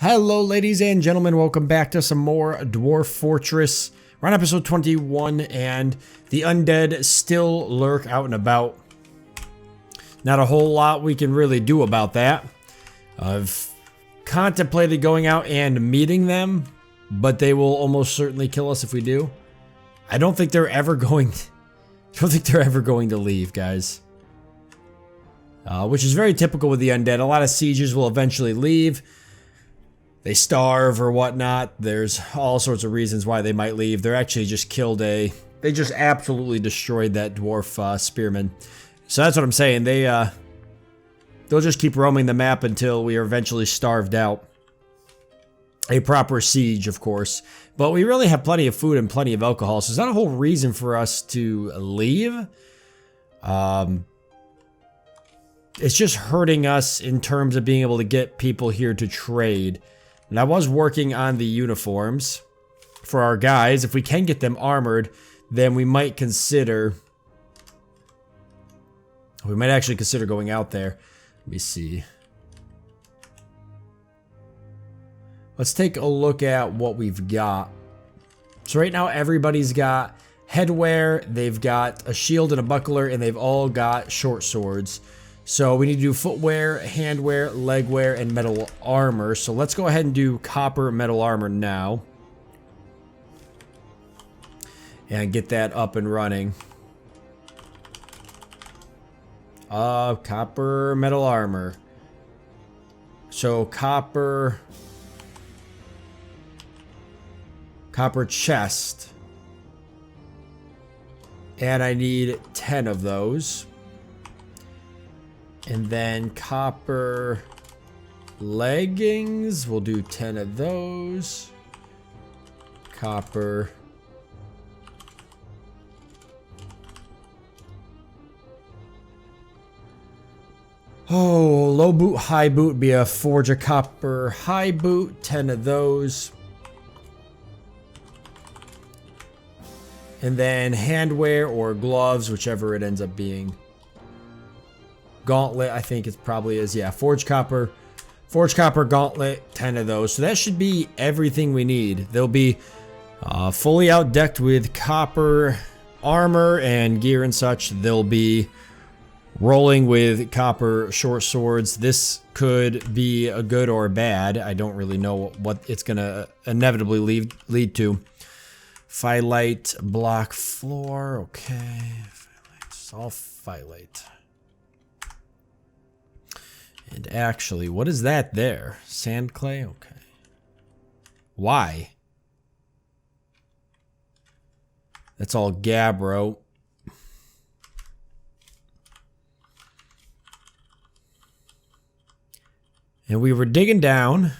Hello ladies and gentlemen, welcome back to some more Dwarf Fortress. We're on episode 21 and the undead still lurk out and about. Not a whole lot we can really do about that. I've contemplated going out and meeting them, but they will almost certainly kill us if we do. I don't think they're ever going to leave, guys. Which is very typical with the undead. A lot of sieges will eventually leave. They starve or whatnot. There's all sorts of reasons why they might leave. They're actually just killed they just absolutely destroyed that dwarf spearman. So that's what I'm saying. They'll just keep roaming the map until we are eventually starved out. A proper siege, of course. But we really have plenty of food and plenty of alcohol, so it's not a whole reason for us to leave. It's just hurting us in terms of being able to get people here to trade. And I was working on the uniforms for our guys. If we can get them armored, then we might consider... We might actually consider going out there. Let me see. Let's take a look at what we've got. So right now everybody's got headwear, they've got a shield and a buckler, and they've all got short swords. So we need to do footwear, handwear, legwear, and metal armor. So let's go ahead and do copper metal armor now. And get that up and running. Copper metal armor. So copper chest. And I need 10 of those. And then copper leggings, we'll do 10 of those. Copper. Oh, low boot, high boot, be a forge a copper high boot, 10 of those. And then handwear or gloves, whichever it ends up being. Gauntlet, I think it probably is. Yeah, forge copper, gauntlet, 10 of those. So that should be everything we need. They'll be fully outdecked with copper armor and gear and such. They'll be rolling with copper short swords. This could be a good or a bad. I don't really know what it's going to inevitably lead to. Phyllite, block floor. Okay. It's all phyllite. And actually, what is that there? Sand clay? Okay. Why? That's all gabbro. And we were digging down,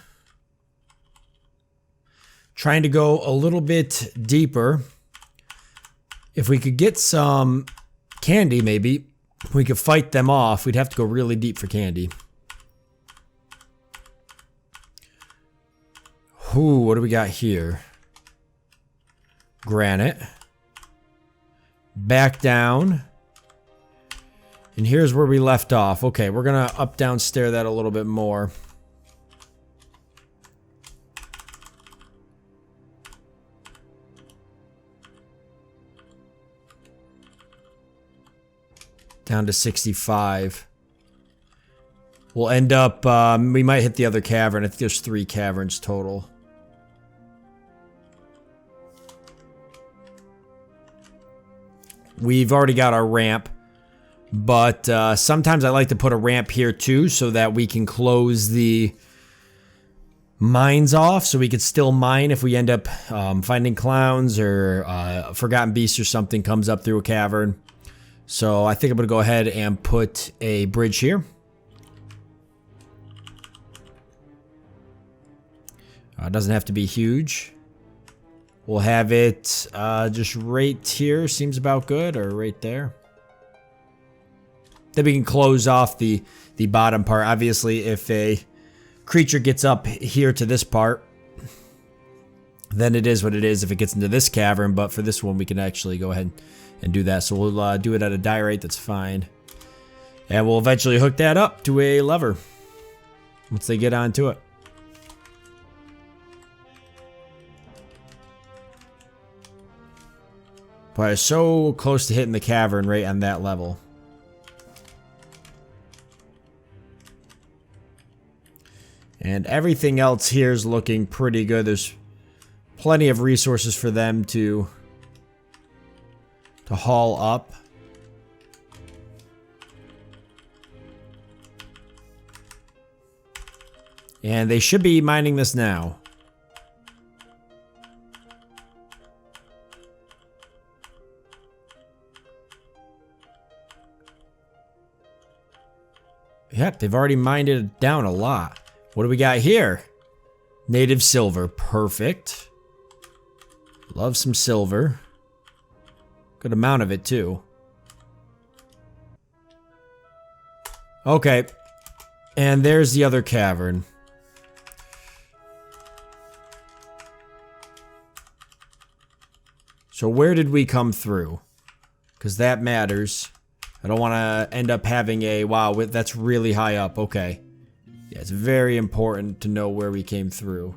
trying to go a little bit deeper. If we could get some candy, maybe, we could fight them off. We'd have to go really deep for candy. Ooh, what do we got here? Granite. Back down. And here's where we left off. Okay, we're gonna up down stair that a little bit more. Down to 65. We'll end up, we might hit the other cavern. I think there's 3 caverns total. We've already got our ramp, but sometimes I like to put a ramp here too so that we can close the mines off so we could still mine if we end up finding clowns or a forgotten beast or something comes up through a cavern. So I think I'm going to go ahead and put a bridge here. It doesn't have to be huge. We'll have it just right here. Seems about good. Or right there. Then we can close off the bottom part. Obviously, if a creature gets up here to this part, then it is what it is if it gets into this cavern. But for this one, we can actually go ahead and do that. So we'll do it at a die rate. That's fine. And we'll eventually hook that up to a lever once they get onto it. But it's so close to hitting the cavern right on that level. And everything else here is looking pretty good. There's plenty of resources for them to haul up. And they should be mining this now. Yep, they've already mined it down a lot. What do we got here? Native silver. Perfect. Love some silver. Good amount of it, too. Okay. And there's the other cavern. So where did we come through? Because that matters. I don't want to end up having a, wow, that's really high up. Okay. Yeah, it's very important to know where we came through.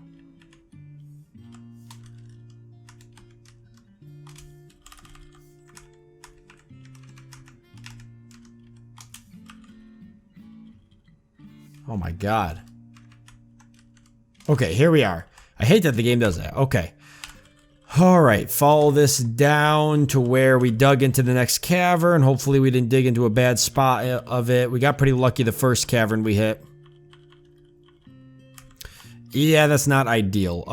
Oh my god. Okay, here we are. I hate that the game does that. Okay. Alright, follow this down to where we dug into the next cavern. Hopefully we didn't dig into a bad spot of it. We got pretty lucky the first cavern we hit. Yeah, that's not ideal.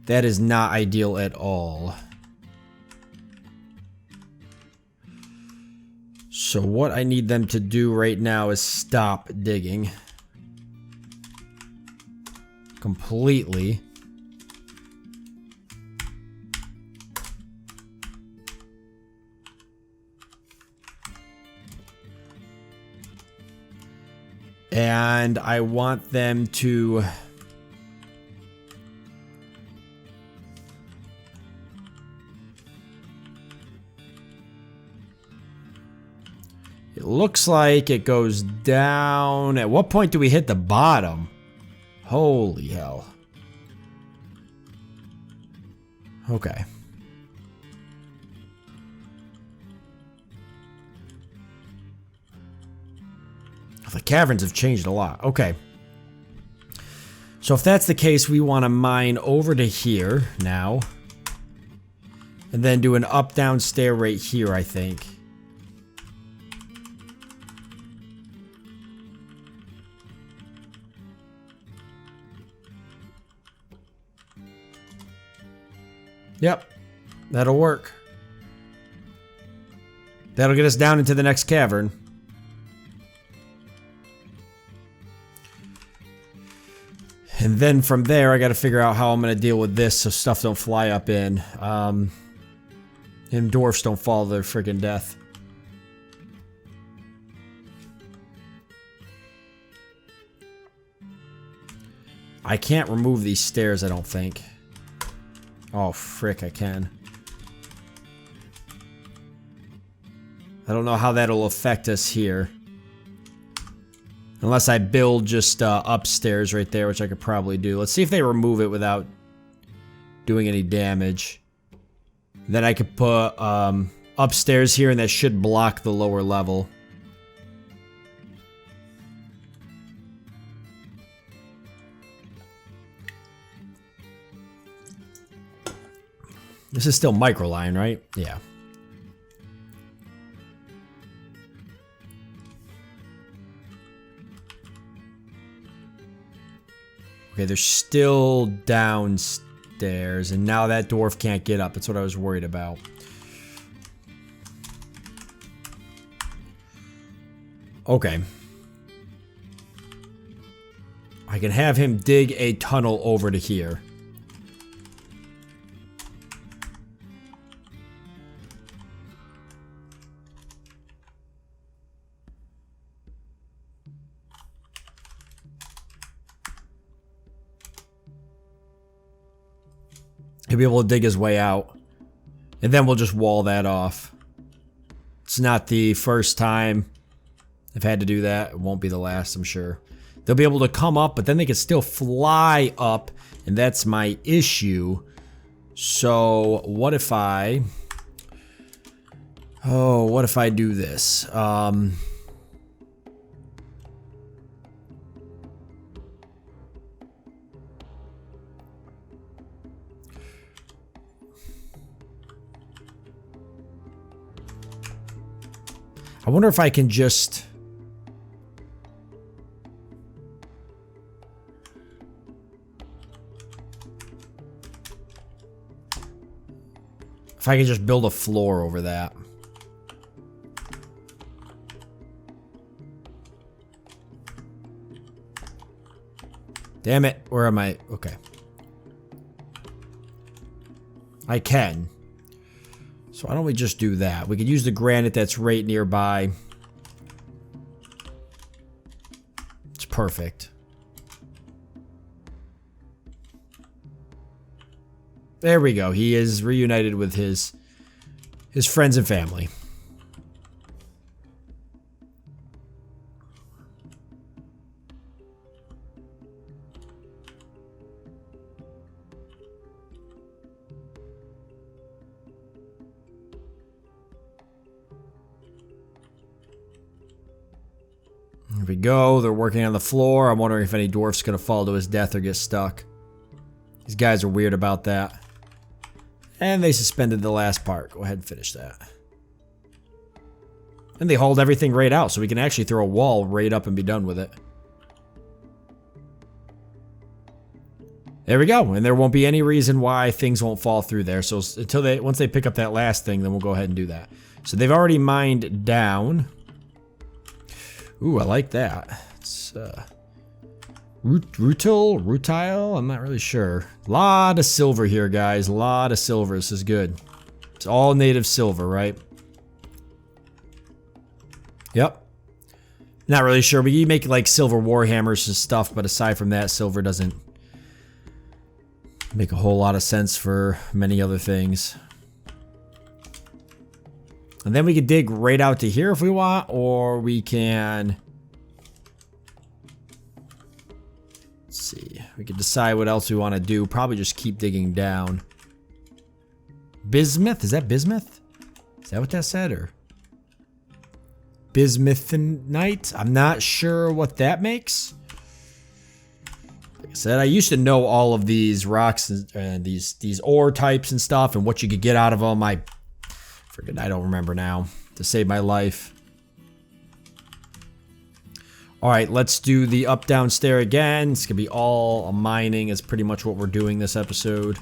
That is not ideal at all. So what I need them to do right now is stop digging. Completely. And I want them to... It looks like it goes down. At what point do we hit the bottom? Holy hell. Okay. The caverns have changed a lot. Okay. So if that's the case, we want to mine over to here now. And then do an up-down stair right here, I think. Yep. That'll work. That'll get us down into the next cavern. And then from there, I got to figure out how I'm going to deal with this so stuff don't fly up in. And dwarfs don't fall to their friggin' death. I can't remove these stairs, I don't think. Oh, frick, I can. I don't know how that'll affect us here. Unless I build just upstairs right there, which I could probably do. Let's see if they remove it without doing any damage. Then I could put upstairs here, and that should block the lower level. This is still microline, right? Yeah. Okay, they're still downstairs, and now that dwarf can't get up. That's what I was worried about. Okay. I can have him dig a tunnel over to here. He'll be able to dig his way out. And then we'll just wall that off. It's not the first time I've had to do that. It won't be the last, I'm sure. They'll be able to come up, but then they can still fly up. And that's my issue. So what if I... Oh, what if I do this? I wonder if I can just... If I can just build a floor over that. Damn it, where am I? Okay. I can. So why don't we just do that? We could use the granite that's right nearby. It's perfect. There we go. He is reunited with his friends and family. Here we go. They're working on the floor. I'm wondering if any dwarf's gonna fall to his death or get stuck. These guys are weird about that. And they suspended the last part. Go ahead and finish that. And they hauled everything right out, so we can actually throw a wall right up and be done with it. There we go. And there won't be any reason why things won't fall through there. So until once they pick up that last thing, then we'll go ahead and do that. So they've already mined down. Ooh, I like that. It's rutile? I'm not really sure. A lot of silver here, guys. A lot of silver. This is good. It's all native silver, right? Yep. Not really sure. We make like silver warhammers and stuff, but aside from that, silver doesn't make a whole lot of sense for many other things. And then we could dig right out to here if we want, or we can... Let's see. We could decide what else we want to do. Probably just keep digging down. Bismuth? Is that bismuth? Is that what that said, or... Bismuthinite? I'm not sure what that makes. Like I said, I used to know all of these rocks and these ore types and stuff and what you could get out of them. I don't remember now, to save my life. Alright, let's do the up down stair again. It's gonna be all mining is pretty much what we're doing this episode.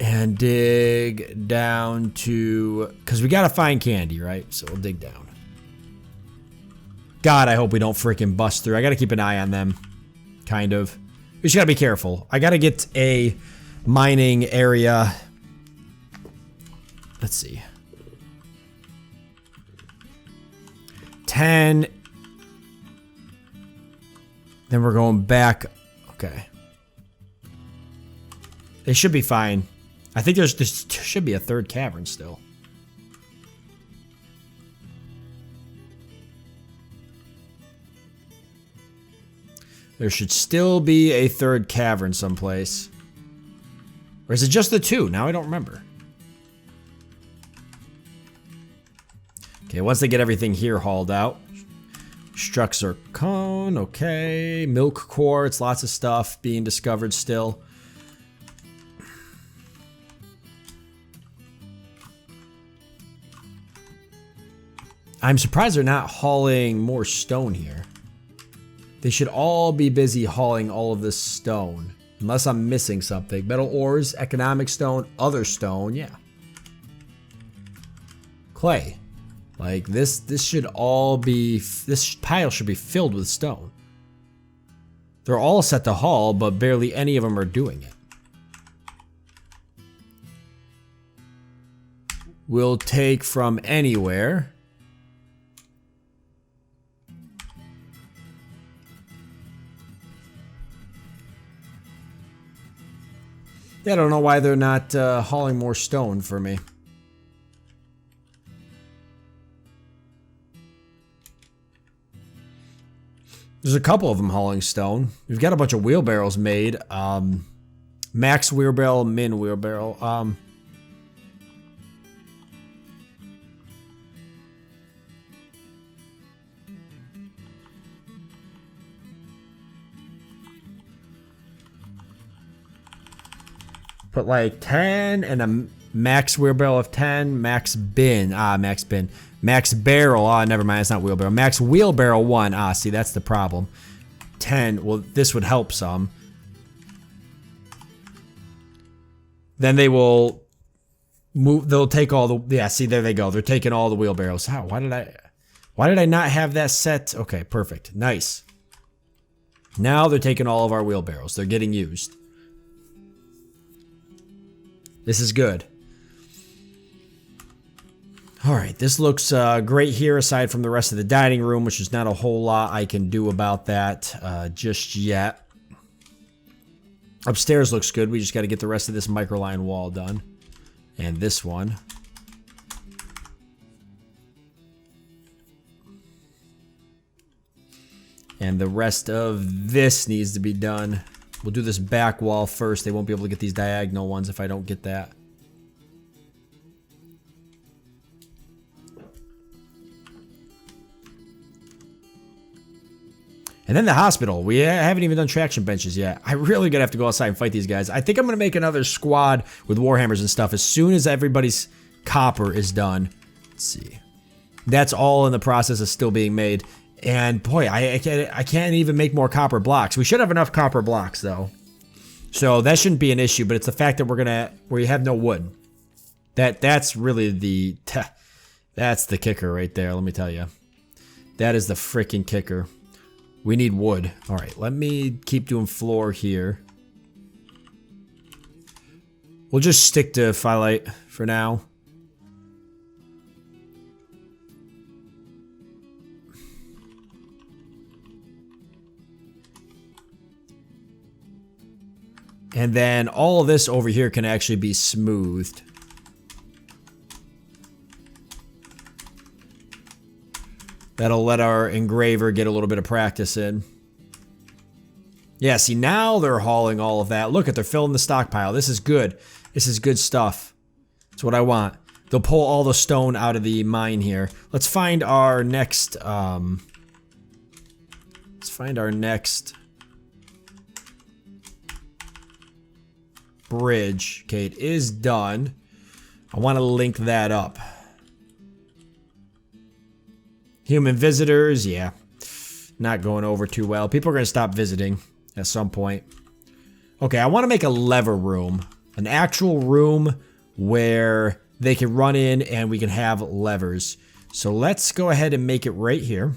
And dig down to... Because we gotta find candy, right? So we'll dig down. God, I hope we don't freaking bust through. I gotta keep an eye on them. Kind of. We just gotta be careful. I gotta get a mining area. Let's see. 10. Then we're going back. Okay. They should be fine. I think there should be a third cavern still. There should still be a third cavern someplace. Or is it just the two? Now I don't remember. Okay, once they get everything here hauled out. Struck zircon, okay. Milk quartz, lots of stuff being discovered still. I'm surprised they're not hauling more stone here. They should all be busy hauling all of this stone. Unless I'm missing something. Metal ores, economic stone, other stone, yeah. Clay. Like this should all be, this pile should be filled with stone. They're all set to haul, but barely any of them are doing it. We'll take from anywhere. Yeah, I don't know why they're not hauling more stone for me. There's a couple of them hauling stone. We've got a bunch of wheelbarrows made. Max wheelbarrow, min wheelbarrow. Put like 10 and a max wheelbarrow of 10. Max bin. Max bin. Max barrel. Never mind. It's not wheelbarrow. Max wheelbarrow 1. See, that's the problem. 10. Well, this would help some. Then they will move. They'll take all the. Yeah, see, there they go. They're taking all the wheelbarrows. How? Why did I not have that set? Okay, perfect. Nice. Now they're taking all of our wheelbarrows. They're getting used. This is good. All right, this looks great here, aside from the rest of the dining room, which is not a whole lot I can do about that just yet. Upstairs looks good. We just got to get the rest of this microline wall done. And this one. And the rest of this needs to be done. We'll do this back wall first. They won't be able to get these diagonal ones if I don't get that. And then the hospital. We haven't even done traction benches yet. I really gonna have to go outside and fight these guys. I think I'm gonna make another squad with warhammers and stuff as soon as everybody's copper is done. Let's see. That's all in the process of still being made. And boy, I can't even make more copper blocks. We should have enough copper blocks though. So that shouldn't be an issue, but it's the fact that we have no wood. That's really that's the kicker right there, let me tell you. That is the freaking kicker. We need wood. All right, let me keep doing floor here. We'll just stick to Phyllite for now. And then all of this over here can actually be smoothed. That'll let our engraver get a little bit of practice in. Yeah, see, now they're hauling all of that. Look at, they're filling the stockpile. This is good. This is good stuff. That's what I want. They'll pull all the stone out of the mine here. Let's find our next, bridge. Okay, it is done. I want to link that up. Human visitors, yeah. Not going over too well. People are going to stop visiting at some point. Okay, I want to make a lever room. An actual room where they can run in and we can have levers. So let's go ahead and make it right here.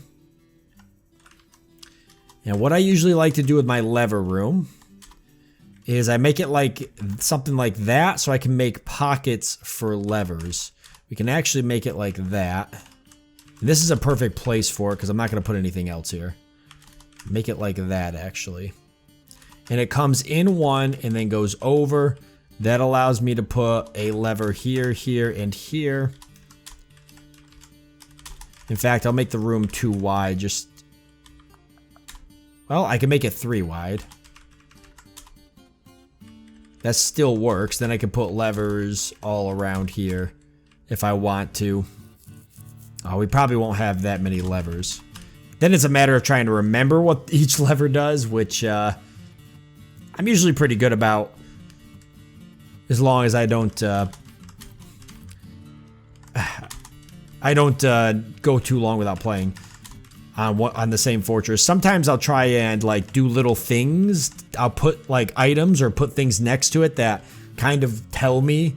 And what I usually like to do with my lever room is I make it like something like that so I can make pockets for levers. We can actually make it like that. And this is a perfect place for it because I'm not going to put anything else here. Make it like that actually. And it comes in one and then goes over. That allows me to put a lever here, here, and here. In fact, I'll make the room 2 wide. Well, I can make it 3 wide. That still works. Then I can put levers all around here if I want to. We probably won't have that many levers. Then it's a matter of trying to remember what each lever does, which I'm usually pretty good about, as long as I don't go too long without playing on the same fortress. Sometimes I'll try and like do little things. I'll put like items or put things next to it that kind of tell me.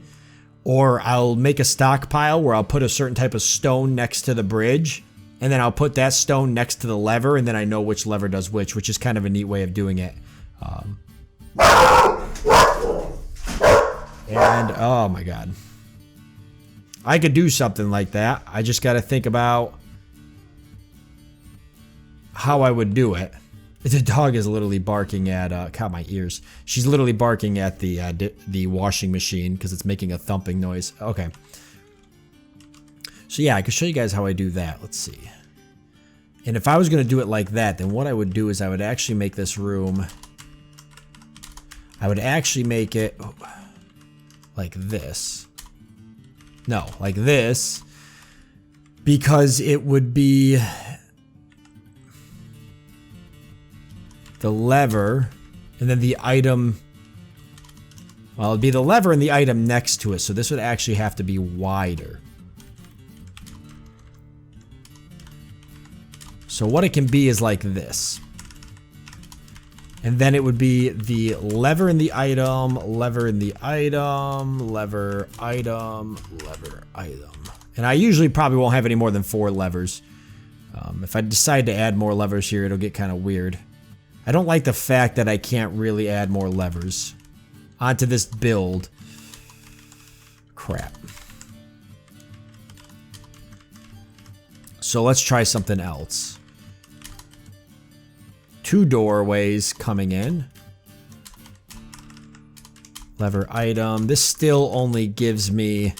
Or I'll make a stockpile where I'll put a certain type of stone next to the bridge. And then I'll put that stone next to the lever. And then I know which lever does which is kind of a neat way of doing it. And oh my god. I could do something like that. I just got to think about how I would do it. The dog is literally barking at, God, my ears. She's literally barking at the washing machine because it's making a thumping noise. Okay. So yeah, I can show you guys how I do that. Let's see. And if I was going to do it like that, then what I would do is I would actually make this room... I would actually make it like this. No, like this. Because it would be the lever and then the item. Well, it'd be the lever and the item next to it. So this would actually have to be wider. So what it can be is like this. And then it would be the lever in the item, lever in the item, lever, item, lever, item. And I usually probably won't have any more than 4 levers. If I decide to add more levers here, it'll get kind of weird. I don't like the fact that I can't really add more levers onto this build. Crap. So let's try something else. 2 doorways coming in. Lever item. This still only gives me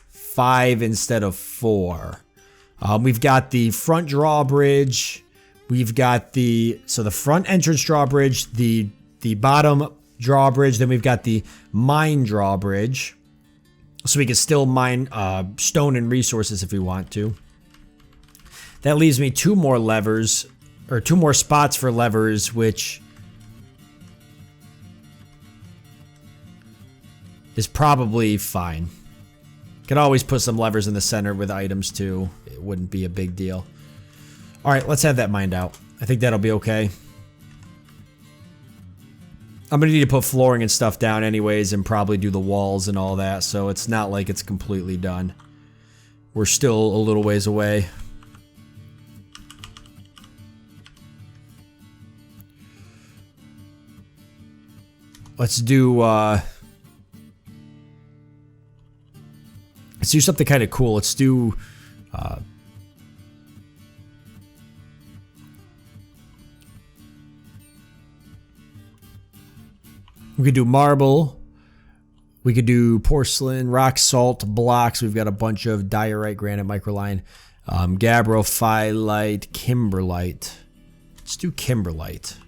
5 instead of 4. We've got the front drawbridge. We've got the front entrance drawbridge, the bottom drawbridge. Then we've got the mine drawbridge. So we can still mine stone and resources if we want to. That leaves me 2 more levers, or 2 more spots for levers, which is probably fine. Could always put some levers in the center with items too. It wouldn't be a big deal. All right, let's have that mined out. I think that'll be okay. I'm gonna need to put flooring and stuff down anyways and probably do the walls and all that, so it's not like it's completely done. We're still a little ways away. Let's do something kind of cool. Let's do we could do marble. We could do porcelain, rock salt, blocks. We've got a bunch of diorite, granite, microline, gabbro, phyllite, kimberlite. Let's do kimberlite.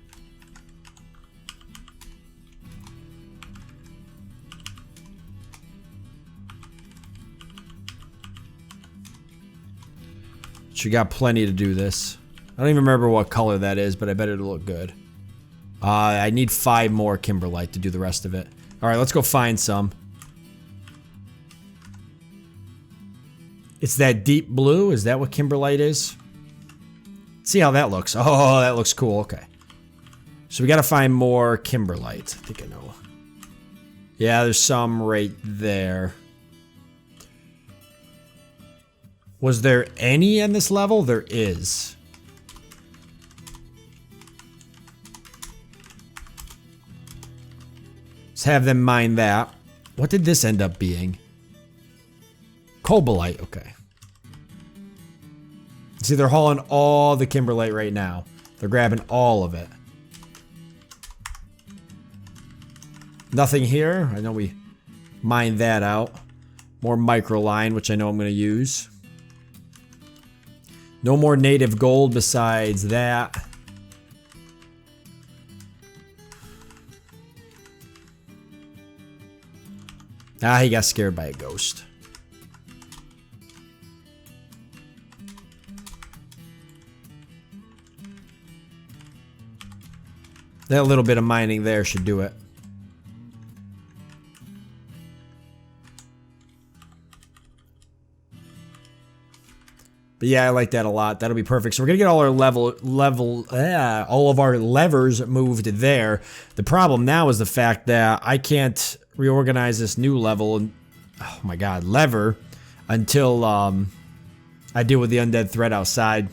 She got plenty to do this. I don't even remember what color that is, but I bet it'll look good. I need 5 more kimberlite to do the rest of it. All right, let's go find some. It's that deep blue. Is that what kimberlite is? See how that looks. Oh, that looks cool. Okay. So we got to find more kimberlite. I think I know. Yeah, there's some right there. Was there any in this level? There is. Let's have them mine that. What did this end up being? Cobalite, okay. See, they're hauling all the kimberlite right now. They're grabbing all of it. Nothing here. I know we mined that out. More microline, which I know I'm going to use. No more native gold besides that. Ah, he got scared by a ghost. That little bit of mining there should do it. But yeah, I like that a lot. That'll be perfect. So we're gonna get all our all of our levers moved there. The problem now is the fact that I can't reorganize this new level and oh my god, lever until I deal with the undead threat outside.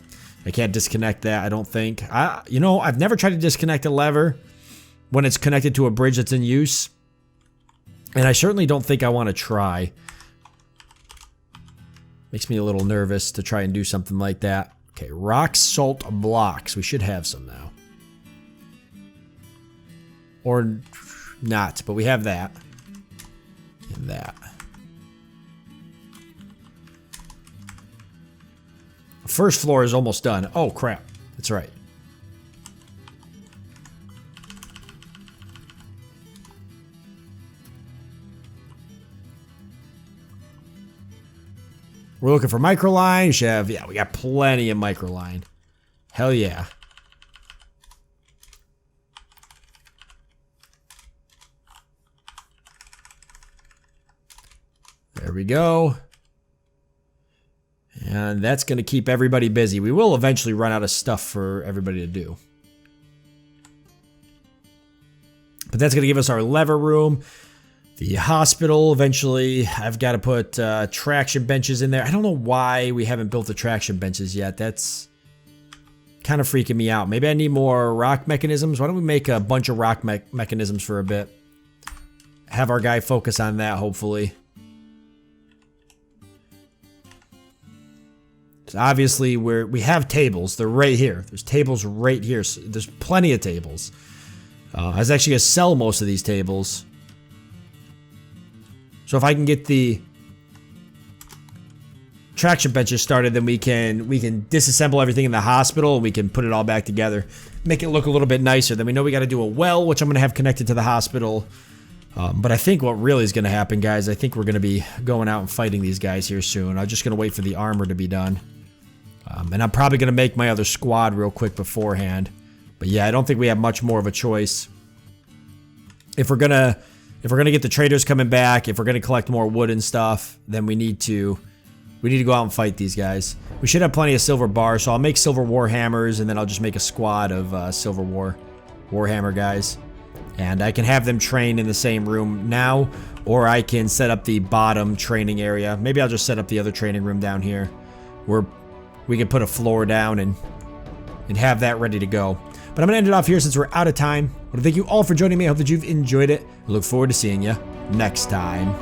I can't disconnect that, I don't think. You know, I've never tried to disconnect a lever when it's connected to a bridge that's in use. And I certainly don't think I want to try. Makes me a little nervous to try and do something like that. Okay, rock salt blocks. We should have some now. Or not, but we have that. And that. First floor is almost done. Oh, crap. That's right. We're looking for microline. You should have, yeah, we got plenty of microline. Hell yeah. There we go. And that's going to keep everybody busy. We will eventually run out of stuff for everybody to do. But that's going to give us our lever room. The hospital, eventually, I've got to put traction benches in there. I don't know why we haven't built the traction benches yet. That's kind of freaking me out. Maybe I need more rock mechanisms. Why don't we make a bunch of rock mechanisms for a bit? Have our guy focus on that, hopefully. So obviously, we have tables. They're right here. There's tables right here. So there's plenty of tables. I was actually going to sell most of these tables. So if I can get the traction benches started, then we can disassemble everything in the hospital and we can put it all back together. Make it look a little bit nicer. Then we know we got to do a well, which I'm going to have connected to the hospital. But I think what really is going to happen, guys, I think we're going to be going out and fighting these guys here soon. I'm just going to wait for the armor to be done. And I'm probably going to make my other squad real quick beforehand. But yeah, I don't think we have much more of a choice. If we're gonna get the traders coming back, if we're gonna collect more wood and stuff, then we need to go out and fight these guys. We should have plenty of silver bars, so I'll make silver warhammers, and then I'll just make a squad of silver warhammer guys. And I can have them train in the same room now, or I can set up the bottom training area. Maybe I'll just set up the other training room down here, where we can put a floor down and have that ready to go. But I'm going to end it off here since we're out of time. I want to thank you all for joining me. I hope that you've enjoyed it. I look forward to seeing you next time.